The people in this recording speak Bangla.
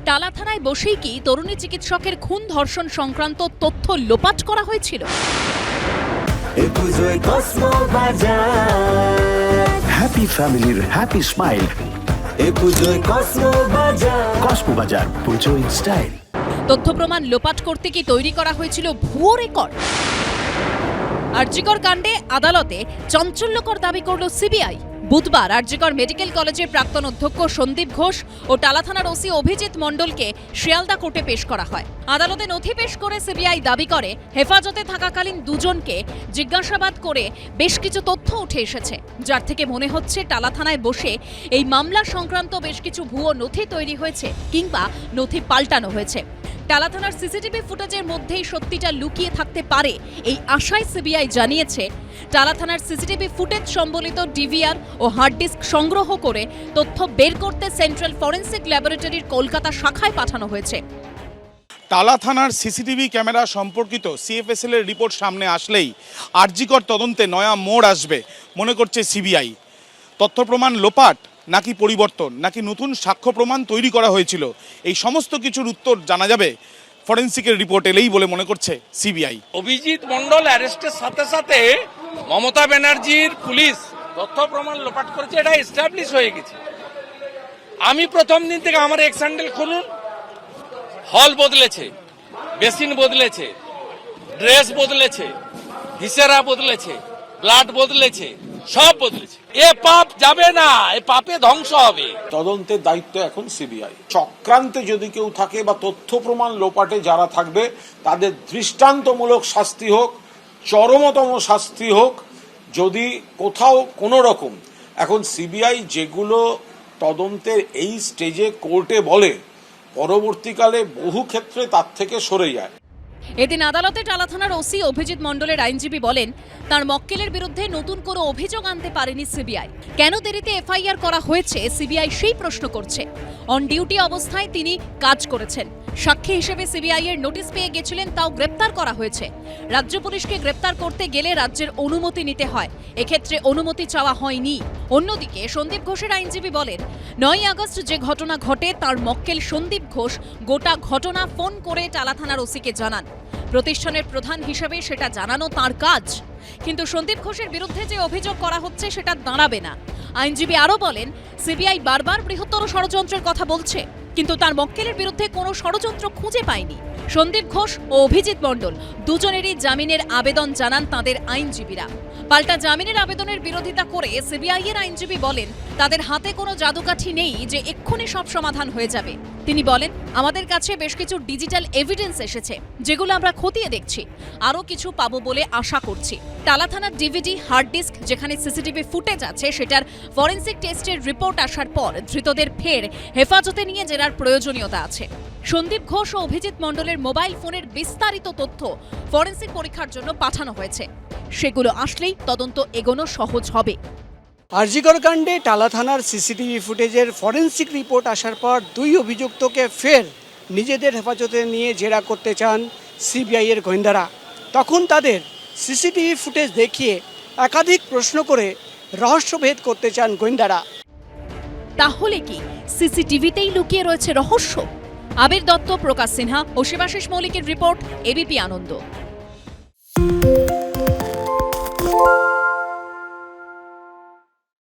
টালা থানায় বসেই কি তরুণী চিকিৎসকের খুন ধর্ষণ সংক্রান্ত তথ্য লোপাট করা হয়েছিল? হ্যাপি ফ্যামিলির হ্যাপি স্মাইল। কসমো বাজার, পুজো ইন স্টাইল। তথ্য প্রমাণ লোপাট করতে কি তৈরি করা হয়েছিল ভুয়ো রেকর্ড? আরজিকর কাণ্ডে আদালতে চাঞ্চল্যকর দাবি করল সিবিআই। বুধবার আরজিকর মেডিকেল কলেজের প্রাক্তন অধ্যক্ষ সন্দীপ ঘোষ ও টালা থানার ওসি অভিজিৎ মণ্ডলকে শিয়ালদা কোর্টে পেশ করা হয়। আদালতে নথি পেশ করে সিবিআই দাবি করে হেফাজতে থাকাকালীন দুজনকে জিজ্ঞাসাবাদ করে বেশ কিছু তথ্য উঠে এসেছে, যার থেকে মনে হচ্ছে টালা থানায় বসে এই মামলা সংক্রান্ত বেশ কিছু ভুয়ো নথি তৈরি হয়েছে কিংবা নথি পাল্টানো হয়েছে। টালা থানার সিসিটিভি ফুটেজের মধ্যেই সত্যিটা লুকিয়ে থাকতে পারে এই আশায় সিবিআই জানিয়েছে টালা থানার সিসিটিভি ফুটেজ সম্বলিত ডিভিআর ও হার্ড ডিস্ক সংগ্রহ করে তথ্য বের করতে সেন্ট্রাল ফরেন্সিক ল্যাবরেটরির কলকাতা শাখায় পাঠানো হয়েছে। টালা থানার সিসিটিভি ক্যামেরা সম্পর্কিত সিএফএসএল এর রিপোর্ট সামনে আসলেই আরজিকর তদন্তে নয়া মোড় আসবে মনে করছে সিবিআই। তথ্য প্রমাণ লোপাট নাকি পরিবর্তন নাকি নতুন সাক্ষ্য প্রমাণ তৈরি করা হয়েছিল, এই সমস্ত কিছুর উত্তর জানা যাবে ফরেন্সিকের রিপোর্ট এলেই বলে মনে করছে সিবিআই। অভিজিৎ মণ্ডল অ্যারেস্টের সাথে সাথে মমতা ব্যানার্জির পুলিশ তথ্য প্রমাণ লোপাট করেছে, এটা এস্টাবলিশ হয়ে গেছে। আমি প্রথম দিন থেকে আমার এক্স হ্যান্ডেল খুলুন, হল বদলেছে, বেসিন বদলেছে, ড্রেস বদলেছে, ভিসেরা বদলেছে, ব্লাড বদলেছে, সব বদলেছে। এ পাপ যাবে না, এ পাপে ধ্বংস হবে। তদন্তের দায়িত্ব এখন সিবিআই। চক্রান্তে যদি কেউ থাকে বা তথ্য প্রমাণ লোপাটে যারা থাকবে তাদের দৃষ্টান্তমূলক শাস্তি হোক, চরমতম শাস্তি হোক। যদি কোথাও কোনো রকম এখন সিবিআই যেগুলো তদন্তের এই স্টেজে কোর্টে বলে, পরবর্তীকালে বহু ক্ষেত্রে তার থেকে সরে যায়। এদিন আদালতে টালা থানার ওসি অভিজিৎ মণ্ডলের আইনজীবী বলেন, তার মক্কেলের বিরুদ্ধে নতুন কোনো অভিযোগ আনতে পারেনি সিবিআই। কেন দেরিতে এফআইআর করা হয়েছে সিবিআই সেই প্রশ্ন করছে। অন ডিউটি অবস্থায় তিনি কাজ করেছেন, সাক্ষী হিসেবে সিবিআই এর নোটিশ পেয়ে গেছিলেন, তাও গ্রেপ্তার করা হয়েছে। রাজ্য পুলিশকে গ্রেপ্তার করতে গেলে রাজ্যের অনুমতি নিতে হয়, এক্ষেত্রে অনুমতি চাওয়া হয়নি। অন্যদিকে সন্দীপ ঘোষের আইনজীবী বলেন, 9 আগস্ট যে ঘটনা ঘটে তার মক্কেল সন্দীপ ঘোষ গোটা ঘটনা ফোন করে টালা থানার ওসিকে জানান। প্রতিষ্ঠানের প্রধান হিসেবে সেটা জানানো তার কাজ, কিন্তু সন্দীপ ঘোষের বিরুদ্ধে যে অভিযোগ করা হচ্ছে সেটা দাঁড়াবে না। আইনজীবী আরও বলেন, সিবিআই বারবার বৃহত্তর ষড়যন্ত্রের কথা বলছে, কিন্তু তার মক্কেলের বিরুদ্ধে কোনো ষড়যন্ত্র খুঁজে পায়নি। সন্দীপ ঘোষ ও অভিজিৎ মণ্ডল দুজনেরই জামিনের আবেদন জানান তাদের আইনজীবীরা। পাল্টা জামিনের আবেদনের বিরোধিতা করে সিবিআই এর আইনজীবী বলেন, তাদের হাতে কোনো জাদুকাঠি নেই যে এক্ষুনি সব সমাধান হয়ে যাবে। তিনি বলেন, আমাদের কাছে বেশ কিছু ডিজিটাল এভিডেন্স এসেছে, যেগুলো আমরা খতিয়ে দেখছি, আরও কিছু পাবো বলে আশা করছি। টালা থানার ডিভিডি হার্ড ডিস্ক যেখানে সিসিটিভি ফুটেজ আছে সেটার ফরেন্সিক টেস্টের রিপোর্ট আসার পর ধৃতদের ফের হেফাজতে নিয়ে জেরার প্রয়োজনীয়তা আছে। সন্দীপ ঘোষ ও অভিজিৎ মণ্ডলের মোবাইল ফোনের বিস্তারিত তথ্য ফরেন্সিক পরীক্ষার জন্য পাঠানো হয়েছে, সেগুলো আসলেই তদন্ত এগোনো সহজ হবে। আরজিকর কাণ্ডে টালা থানার সিসিটিভি ফুটেজের ফরেন্সিক রিপোর্ট আসার পর 2 অভিযুক্তকে ফের নিজেদের হেফাজতে নিয়ে জেরা করতে চান সিবিআই এর গোয়েন্দারা। তখন তাদের সিসিটিভি ফুটেজ দেখিয়ে একাধিক প্রশ্ন করে রহস্যভেদ করতে চান গোয়েন্দারা। তাহলে কি সিসিটিভিতেই লুকিয়ে রয়েছে রহস্য? আবির দত্ত, প্রকাশ সিনহা ও শিবাশিস মৌলিকের রিপোর্ট, এবিপি আনন্দ।